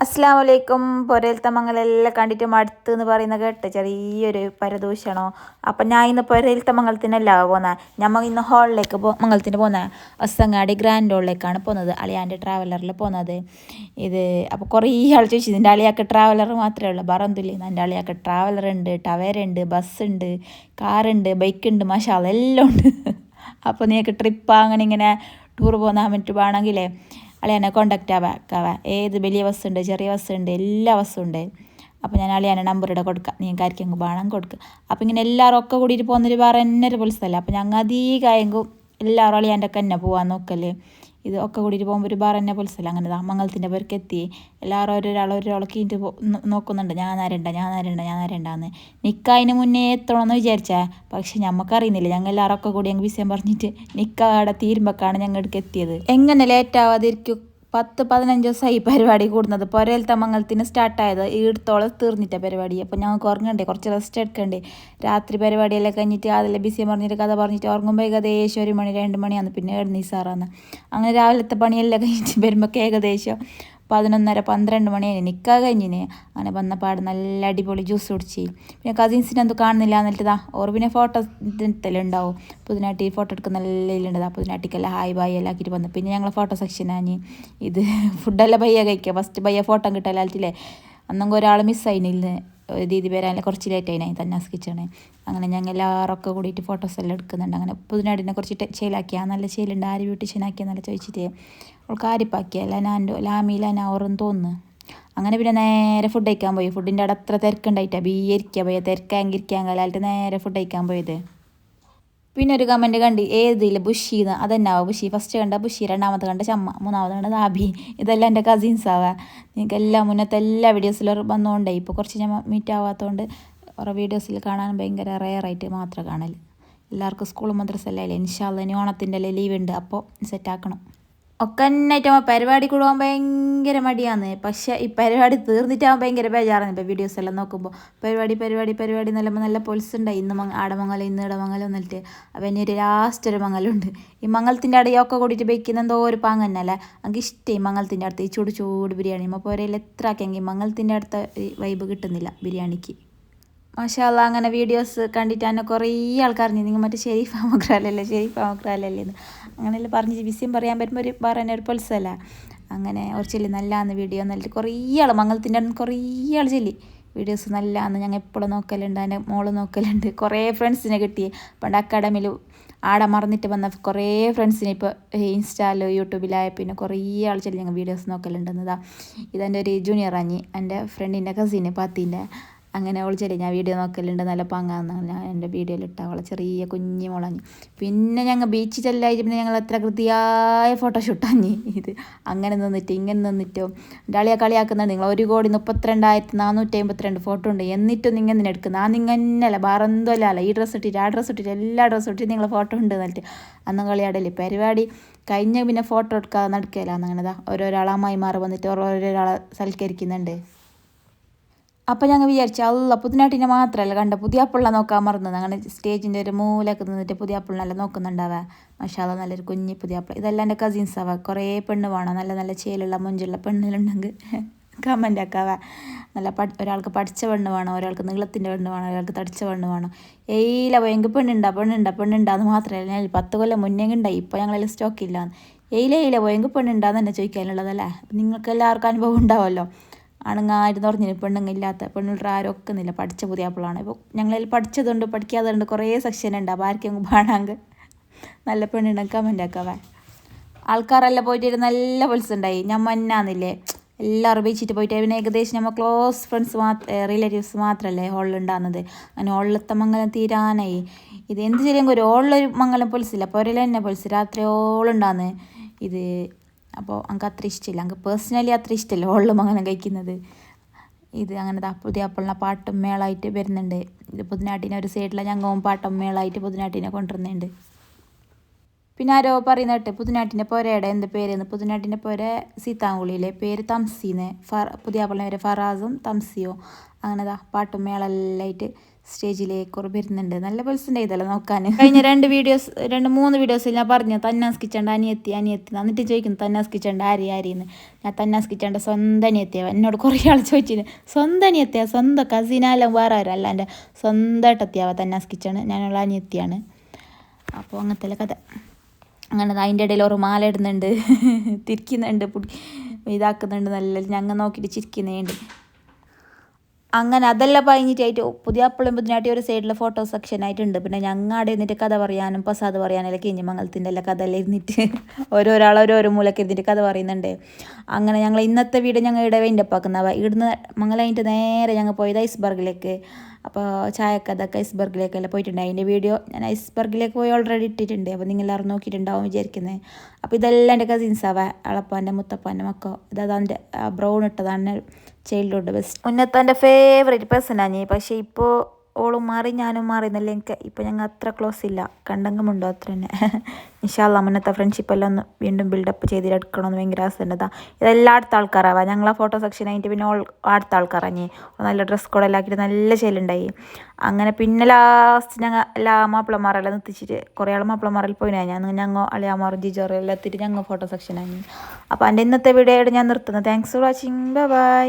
അസ്സലാമു അലൈക്കും. പുരയിലത്തെ മംഗലെല്ലാം കണ്ടിട്ട് മടുത്ത് എന്ന് പറയുന്ന കേട്ട് ചെറിയൊരു പരദൂഷണോ. അപ്പം ഞാൻ ഇന്ന് പുരയിലത്തെ മംഗലത്തിനല്ല പോകുന്നത്. നമ്മൾ ഇന്ന് ഹോളിലേക്ക് മംഗലത്തിന് പോകുന്നത് ഒസങ്ങാടി ഗ്രാൻഡ് ഹോളിലേക്കാണ് പോകുന്നത്. അളിയാൻ്റെ ട്രാവലറിൽ പോകുന്നത്. ഇത് അപ്പോൾ കുറേ ആൾ ചോദിച്ചു, എൻ്റെ അളിയാക്ക് ട്രാവലർ മാത്രമേ ഉള്ളൂ, ബറന്തുല്ല. എൻ്റെ അളിയാക്ക് ട്രാവലർ ഉണ്ട്, ടവേര ഉണ്ട്, ബസ്സുണ്ട്, കാറുണ്ട്, ബൈക്കുണ്ട്, മഷാല എല്ലാം ഉണ്ട്. അപ്പോൾ നിങ്ങൾക്ക് ട്രിപ്പ് അങ്ങനെ ഇങ്ങനെ ടൂർ പോകാൻ വേണമെങ്കിലേ അളിയാനെ കോണ്ടാക്റ്റ് ആവാം. ഏത് വലിയ ബസ്സുണ്ട്, ചെറിയ ബസ്സുണ്ട്, എല്ലാ ബസ്സും ഉണ്ട്. അപ്പോൾ ഞാൻ അളിയാനെ നമ്പർ ഇവിടെ കൊടുക്കാം, നിങ്ങൾക്ക് ആർക്കെങ്കിലും വേണം കൊടുക്കുക. അപ്പോൾ ഇങ്ങനെ എല്ലാവരും ഒക്കെ കൂടിയിട്ട് പോകുന്നൊരു വേറെ തന്നെ ഒരു സ്ഥലം. അപ്പോൾ ഞങ്ങൾ അധികമായെങ്കിലും എല്ലാവരും അളിയാൻ്റെ ഒക്കെ തന്നെ പോകാൻ നോക്കല്. ഇത് ഒക്കെ കൂടിയിട്ട് പോകുമ്പോൾ ഒരു വേറെ തന്നെ സ്ഥലം. അങ്ങനെ മംഗലത്തിൻ്റെ പേർക്ക് എത്തി എല്ലാവരും ഒരാൾ കീഞ്ഞിട്ട് നോക്കുന്നുണ്ട്, ഞാൻ വരണ്ടാന്ന്. നിൽക്കാതിന് മുന്നേ എത്തണമെന്ന് വിചാരിച്ചാൽ, പക്ഷെ ഞമ്മക്കറിയുന്നില്ല. ഞങ്ങൾ എല്ലാവരും ഒക്കെ കൂടി ഞങ്ങൾ വിഷയം പറഞ്ഞിട്ട് നിൽക്കാടെ തീരുമ്പോഴാണ് ഞങ്ങൾക്ക് എത്തിയത്. എങ്ങനെ ലേറ്റ് ആവാതിരിക്കും. 10-15 ദിവസമായി പരിപാടി കൂടുന്നത്. പുരയിലത്തെ മംഗലത്തിന് സ്റ്റാർട്ടായത് ഈടത്തോളം തീർന്നിട്ട പരിപാടി. അപ്പോൾ ഞങ്ങൾക്ക് ഉറങ്ങണ്ടേ, കുറച്ച് റെസ്റ്റ് എടുക്കണ്ടേ. രാത്രി പരിപാടിയെല്ലാം കഴിഞ്ഞിട്ട് അതിലെ ബിസിയും പറഞ്ഞിട്ട് കഥ പറഞ്ഞിട്ട് ഉറങ്ങുമ്പോൾ ഏകദേശം 1 മണി 2 മണിയാണ്. പിന്നെ എഴുന്നീസാറാന്ന്. അങ്ങനെ രാവിലത്തെ പണിയെല്ലാം കഴിഞ്ഞിട്ട് വരുമ്പോൾ ഏകദേശം 11:30-12 മണിയായി. നിൽക്കാൻ കഴിഞ്ഞിന്. അങ്ങനെ വന്നപാട് നല്ല അടിപൊളി ജ്യൂസ് കുടിച്ച്. പിന്നെ കസിൻസിനെ ഒന്നും കാണുന്നില്ല എന്നിട്ട് ഓർ പിന്നെ ഫോട്ടോ എടുത്തെല്ലാം ഉണ്ടാവും. പുതിനാട്ടി ഫോട്ടോ എടുക്കുന്ന നല്ല ഉണ്ട്. പുതിനാട്ടിക്കെല്ലാം ഹായ് ബായ് എല്ലാം ആക്കിയിട്ട് വന്നു. പിന്നെ ഞങ്ങൾ ഫോട്ടോ സെക്ഷനാണ്. ഇത് ഫുഡെല്ലാം ബയ്യ കഴിക്കുക. First ബയ്യ photo കിട്ടാലാറ്റില്ലേ. അന്നെങ്കിൽ ഒരാൾ മിസ്സായില്ല, ദീദി വരാൻ കുറച്ച് ലേറ്റ് ആയിനായി തന്നാസ് കിച്ചണ്. അങ്ങനെ ഞങ്ങൾ എല്ലാവരൊക്കെ കൂടിയിട്ട് ഫോട്ടോസ് എല്ലാം എടുക്കുന്നുണ്ട്. അങ്ങനെ പുതിനാടിനെ കുറച്ച് ചേലാക്കിയാൽ നല്ല ചേലുണ്ട്, ആര് ബ്യൂട്ടീഷ്യനാക്കിയാൽ നല്ല ചോദിച്ചിട്ട് അവൾക്ക് ആരിപ്പാക്കിയല്ല ലാമിയിലാണ് ഓറെന്ന് തോന്നുന്നു. അങ്ങനെ പിന്നെ നേരെ ഫുഡ് കഴിക്കാൻ പോയി. ഫുഡിൻ്റെ അവിടെ അത്ര തിരക്കുണ്ടായിട്ടാണ് ബീയിരിക്കുക പോയി. തിരക്കാങ്കിരിക്കാൻ കാലായിട്ട് നേരെ ഫുഡ് കഴിക്കാൻ പോയത്. പിന്നെ ഒരു കമൻറ്റ് കണ്ട് ഏതില്ല ബുഷീന്ന്, അതെന്നാവും ബുഷി. ഫസ്റ്റ് കണ്ട ബുഷി, രണ്ടാമത്തെ കണ്ട ചമ്മ, മൂന്നാമത് കണ്ട ദാബി. ഇതെല്ലാം എൻ്റെ കസിൻസാവാ. നിങ്ങൾക്ക് എല്ലാ മുന്നത്തെ എല്ലാ വീഡിയോസിലും വന്നുകൊണ്ടേ ഇപ്പോൾ കുറച്ച് ഞാൻ മീറ്റ് ആവാത്തതുകൊണ്ട് ഓരോ വീഡിയോസിൽ കാണാൻ ഭയങ്കര റെയറായിട്ട് മാത്രം കാണൽ. എല്ലാവർക്കും സ്കൂളും മദ്രസ അല്ലേ. ഇൻഷാ അല്ലാഹ് ഇനി ഓണത്തിൻ്റെ അല്ലേ ലീവ് ഉണ്ട്, അപ്പോൾ സെറ്റാക്കണം. ഒക്കെ എന്നായിട്ട് പരിപാടി കൂടാൻ ഭയങ്കര മടിയാണ്. പക്ഷേ ഈ പരിപാടി തീർന്നിട്ടാകുമ്പോൾ ഭയങ്കര ബേജാറാണ്. ഇപ്പോൾ വീഡിയോസ് എല്ലാം നോക്കുമ്പോൾ പരിപാടി നല്ല പൊളിസുണ്ടായി. ഇന്ന് ആടമംഗലം, ഇന്ന് ഇടമംഗലം എന്നിട്ട്. അപ്പോൾ ഇനി ഒരു ലാസ്റ്റ് ഒരു മംഗലമുണ്ട്. ഈ മംഗലത്തിൻ്റെ അടയൊക്കെ കൂടിയിട്ട് ബേക്കുന്ന എന്തോ ഒരു പാങ്ങ് തന്നെയല്ലേ. എനിക്ക് ഇഷ്ടമായി മംഗലത്തിൻ്റെ അടുത്ത് ഈ ചൂട് ബിരിയാണി. അപ്പോൾ ഒരേലും എത്ര ആക്കിയെങ്കിൽ മംഗലത്തിൻ്റെ അടുത്ത വൈബ് കിട്ടുന്നില്ല ബിരിയാണിക്ക്. മാഷാ അല്ലാ. അങ്ങനെ വീഡിയോസ് കണ്ടിട്ട് തന്നെ കുറേ ആൾക്കാർ നിങ്ങൾ മറ്റേ ഷെരീഫ് മക്രാലല്ലേ എന്ന് അങ്ങനെയെല്ലാം പറഞ്ഞ് വിസ്യം പറയാൻ പറ്റുമ്പോൾ ഒരു വേറെ തന്നെ ഒരു പൊലിസല്ല. അങ്ങനെ കുറച്ചില്ല നല്ലതാന്ന് വീഡിയോ എന്നിട്ട് കുറേ ആൾ മംഗലത്തിൻ്റെ അടുത്ത് കുറേ ആൾ ചൊല്ലി വീഡിയോസ് നല്ലതാന്ന്. ഞങ്ങൾ എപ്പോഴും നോക്കലുണ്ട്, എൻ്റെ മോള് നോക്കലുണ്ട്. കുറേ ഫ്രണ്ട്സിനെ കിട്ടി. പണ്ട് അക്കാഡമിയിൽ ആടെ മറന്നിട്ട് വന്ന കുറേ ഫ്രണ്ട്സിനെ ഇപ്പോൾ ഇൻസ്റ്റാലോ യൂട്യൂബിലായ പിന്നെ കുറേ ആൾ ചൊല്ലി ഞങ്ങൾ വീഡിയോസ് നോക്കലുണ്ടെന്നതാ. ഇതെൻ്റെ ഒരു ജൂനിയറാഞ്ഞി, എൻ്റെ ഫ്രണ്ടിൻ്റെ കസിന് പാത്തീൻ്റെ. അങ്ങനെ അവൾ ചെറിയ ഞാൻ വീഡിയോ നോക്കലുണ്ട്, നല്ല പാങ്ങാന്ന് ഞാൻ എൻ്റെ വീഡിയോയിലിട്ട അവളെ ചെറിയ കുഞ്ഞു മുളഞ്ഞു. പിന്നെ ഞങ്ങൾ ബീച്ചിൽ ചെല്ലായിട്ട് പിന്നെ ഞങ്ങൾ എത്ര കൃത്യമായ ഫോട്ടോഷൂട്ടാഞ്ഞി. ഇത് അങ്ങനെ നിന്നിട്ട് ഇങ്ങനെ നിന്നിട്ടോ ഡാളിയാ കളിയാക്കുന്നുണ്ട്. നിങ്ങൾ 1,32,452 ഫോട്ടോ ഉണ്ട്, എന്നിട്ടും നിങ്ങൾ എന്തിനാ എടുക്കുന്നത്? ആ നിങ്ങൾ തന്നെയല്ല വേറെന്തോ അല്ല, ഈ ഡ്രസ്സ് ഇട്ടിട്ട് ആ ഡ്രസ്സ് ഇട്ടിട്ട് എല്ലാ ഡ്രസ്സ് ഇട്ടിട്ട് നിങ്ങൾ ഫോട്ടോ ഉണ്ട് എന്നിട്ട് അന്ന് കളിയാടല്ലേ. പരിപാടി കഴിഞ്ഞ പിന്നെ ഫോട്ടോ എടുക്കാതെ നടക്കുകയില്ല. അങ്ങനെതാ ഓരോരാൾ അമ്മായിമാർ വന്നിട്ട് ഓരോരാളെ സൽക്കരിക്കുന്നുണ്ട്. അപ്പോൾ ഞങ്ങൾ വിചാരിച്ചു അല്ല പുതിനാട്ടിനെ മാത്രമല്ല കണ്ട പുതിയാപ്പിള്ള നോക്കാൻ മറന്നത്. അങ്ങനെ സ്റ്റേജിൻ്റെ ഒരു മൂലൊക്കെ നിന്നിട്ട് പുതിയാപ്പിള്ളനെല്ലാം നോക്കുന്നുണ്ടാവുക. മാഷാ അല്ലാ നല്ലൊരു കുഞ്ഞി പുതിയാപ്പിള. ഇതെല്ലാം എൻ്റെ കസിൻസാവാ. കുറേ പെണ്ണ് വേണം, നല്ല ചേലുള്ള മുഞ്ചുള്ള പെണ്ണിലുണ്ടെങ്കിൽ കമൻ്റ് ആക്കാവ. നല്ല ഒരാൾക്ക് പഠിച്ച പെണ്ണ് വേണം, ഒരാൾക്ക് നീളത്തിൻ്റെ പെണ്ണ് വേണം, ഒരാൾക്ക് തടിച്ച പെണ്ണ് വേണം. എയില പോയെങ്കിൽ പെണ്ണുണ്ടാന്ന് മാത്രമല്ല. ഞാൻ 10 കൊല്ലം മുന്നേ ഉണ്ടായി, ഇപ്പോൾ ഞങ്ങളെല്ലാം സ്റ്റോക്കില്ലാന്ന്. എയില പോയെങ്കിൽ പെണ്ണുണ്ടാന്ന് തന്നെ ചോദിക്കാനുള്ളതല്ലേ. നിങ്ങൾക്ക് എല്ലാവർക്കും അനുഭവം ഉണ്ടാവുമല്ലോ. ആണുങ്ങായിരുന്നു പറഞ്ഞില്ല, പെണ്ണുങ്ങില്ലാത്ത പെണ്ണുള്ള ആരും ഒക്കുന്നില്ല. പഠിച്ച പുതിയാപ്പിളാണ്. ഇപ്പോൾ ഞങ്ങളതിൽ പഠിച്ചതുണ്ട് പഠിക്കാതുണ്ട് കുറേ സെക്ഷൻ ഉണ്ട്. അപ്പോൾ ആർക്കെങ്കിലും വേണമെങ്കിൽ നല്ല പെണ്ണുണ്ടെങ്കിൽ കമൻ്റ് ആക്കാവേ. ആൾക്കാരെല്ലാം പോയിട്ട് നല്ല പൊലിസുണ്ടായി. ഞാൻ മന്നാന്നില്ലേ എല്ലാവരും ഉപയോഗിച്ചിട്ട് പോയിട്ട് പിന്നെ ഏകദേശം നമ്മൾ ക്ലോസ് ഫ്രണ്ട്സ് റിലേറ്റീവ്സ് മാത്രമല്ലേ ഹോളിലുണ്ടാകുന്നത്. അങ്ങനെ ഹോളിലത്തെ മംഗലം തീരാനായി. ഇത് എന്ത് ചെയ്യുമ്പോൾ ഒരു ഹോളിലൊരു മംഗലം പൊലിസില്ല, പുരയിൽ തന്നെ പൊലിസ് രാത്രി ഹോളുണ്ടാകുന്നത് ഇത്. അപ്പോൾ എനിക്ക് അത്ര ഇഷ്ടമില്ല, എനിക്ക് പേഴ്സണലി അത്ര ഇഷ്ടമല്ല ഹോളിൽ മംഗലം കഴിക്കുന്നത്. ഇത് അങ്ങനെ പുതിയാപ്പിളിനെ പാട്ടും മേളായിട്ട് വരുന്നുണ്ട്. ഇത് പുതിനാട്ടിനെ ഒരു സൈഡിലെ ഞങ്ങളും പാട്ടും മേളായിട്ട് പുതിനാട്ടിനെ കൊണ്ടുവരുന്നുണ്ട്. പിന്നെ ആരോ പറയുന്ന കേട്ട് പുതിനാട്ടിൻ്റെ പുരയുടെ എന്ത് പേരെന്ന്. പുതിനാട്ടിൻ്റെ പുര സീതാങ്കുളിയിലെ പേര് തംസീന്ന്. പുതിയാപ്പിളിനെ പേര് ഫറാസും തംസിയോ. അങ്ങനെതാ പാട്ടും മേളെല്ലായിട്ട് സ്റ്റേജിലേക്ക് വരുന്നുണ്ട്. നല്ല പൾസുണ്ട് ഇതല്ലോ നോക്കാൻ. കഴിഞ്ഞ 2-3 വീഡിയോസിൽ ഞാൻ പറഞ്ഞു തന്നാസ് കിച്ചണ്ട അനിയത്തി എന്നിട്ട് ചോദിക്കുന്നു തന്നാസ് കിച്ചണ്ട ആരിന്ന്. ഞാൻ തന്നാസ് കിച്ചണ്ട സ്വന്തം അനിയത്തിയാണ്. എന്നോട് കുറേ ആൾ ചോദിച്ചിരുന്നു സ്വന്തം അനിയത്തിയാണ്, സ്വന്തം കസിനാലും വേറെ ആരും അല്ല, എൻ്റെ സ്വന്തമായിട്ടെത്തിയാവ തന്നാസ് കിച്ചണ്, ഞാനുള്ള അനിയത്തിയാണ്. അപ്പോൾ അങ്ങനത്തെ കഥ. അങ്ങനെ അതിൻ്റെ ഇടയിൽ ഒരു മാല ഇടുന്നുണ്ട്, തിരിക്കുന്നുണ്ട്, ഇതാക്കുന്നുണ്ട്, നല്ല ഞങ്ങൾ നോക്കിയിട്ട് ചിരിക്കുന്നുണ്ട്. അങ്ങനെ അതെല്ലാം കഴിഞ്ഞിട്ടായിട്ട് പുതിയ അപ്പളുമ്പതിനായിട്ട് ഒരു സൈഡിൽ ഫോട്ടോ സെക്ഷൻ ആയിട്ടുണ്ട്. പിന്നെ ഞങ്ങൾ അവിടെ ഇരുന്നിട്ട് കഥ പറയാനും പ്രസാദ് പറയാനെല്ലാം കഴിഞ്ഞ് മംഗലത്തിൻ്റെ എല്ലാം കഥ എല്ലാം ഇരുന്നിട്ട് ഓരോരാൾ ഓരോരോ മൂലക്ക് ഇരുന്നിട്ട് കഥ പറയുന്നുണ്ട്. അങ്ങനെ ഞങ്ങൾ ഇന്നത്തെ വീട് ഞങ്ങൾ ഇവിടെ വെയിൻ്റപ്പാക്കുന്നവ. ഇവിടുന്ന് മംഗലമായിട്ട് നേരെ ഞങ്ങൾ പോയത് ഐസ്ബർഗിലേക്ക്. അപ്പോൾ ചായക്കഥക്ക് ഐസ്ബർഗിലേക്കെല്ലാം പോയിട്ടുണ്ട്. അതിൻ്റെ വീഡിയോ ഞാൻ ഐസ്ബർഗിലേക്ക് പോയി ഓൾറെഡി ഇട്ടിട്ടുണ്ട്. അപ്പോൾ നിങ്ങളെല്ലാവരും നോക്കിയിട്ടുണ്ടാവും വിചാരിക്കുന്നത്. അപ്പോൾ ഇതെല്ലാം എൻ്റെ കസിൻസാവ, അളപ്പാൻ്റെ മുത്തപ്പാൻ്റെ മക്കൾ. ഇതതിൻ്റെ ബ്രൗൺ ഇട്ടതാണ് ചൈൽഡ്ഹുഡ് ബെസ്റ്റ്. മുന്നത്തെ എൻ്റെ ഫേവറേറ്റ് പേഴ്സണാണ്. പക്ഷേ ഇപ്പോൾ ഓളും മാറി ഞാനും മാറി എന്നല്ല എനിക്ക് ഇപ്പോൾ ഞങ്ങൾ അത്ര ക്ലോസ് ഇല്ല, കണ്ടെങ്കുമുണ്ടോ അത്ര തന്നെ. ഇൻഷാ അല്ലാഹ് മുന്നത്തെ ഫ്രണ്ട്ഷിപ്പെല്ലാം ഒന്ന് വീണ്ടും ബിൽഡപ്പ് ചെയ്തിട്ടെടുക്കണമെന്ന് ഭയങ്കര ആസന്നതാ. ഇതെല്ലാം അടുത്ത ആൾക്കാരാവാ. ഞങ്ങളെ ഫോട്ടോ സെക്ഷൻ ആയിട്ട് പിന്നെ അടുത്ത ആൾക്കാരാഞ്ഞ് നല്ല ഡ്രസ് കോഡെല്ലാം ആക്കിയിട്ട് നല്ല ശൈലുണ്ടായി. അങ്ങനെ പിന്നെ ലാസ്റ്റ് ഞങ്ങൾ എല്ലാ മാപ്പിളമാരെല്ലാം നിർത്തിച്ചിട്ട് കുറേ ആൾ മാപ്പിളമാരിൽ പോയിനാ. ഞങ്ങൾ അളിയാമാറും ജിജോറും എല്ലാം എത്തിയിട്ട് ഞങ്ങൾ ഫോട്ടോ സെക്ഷൻ ആയി. അപ്പോൾ എൻ്റെ ഇന്നത്തെ വീഡിയോ ഞാൻ നിർത്തുന്നത്. Thanks for watching. ബൈ.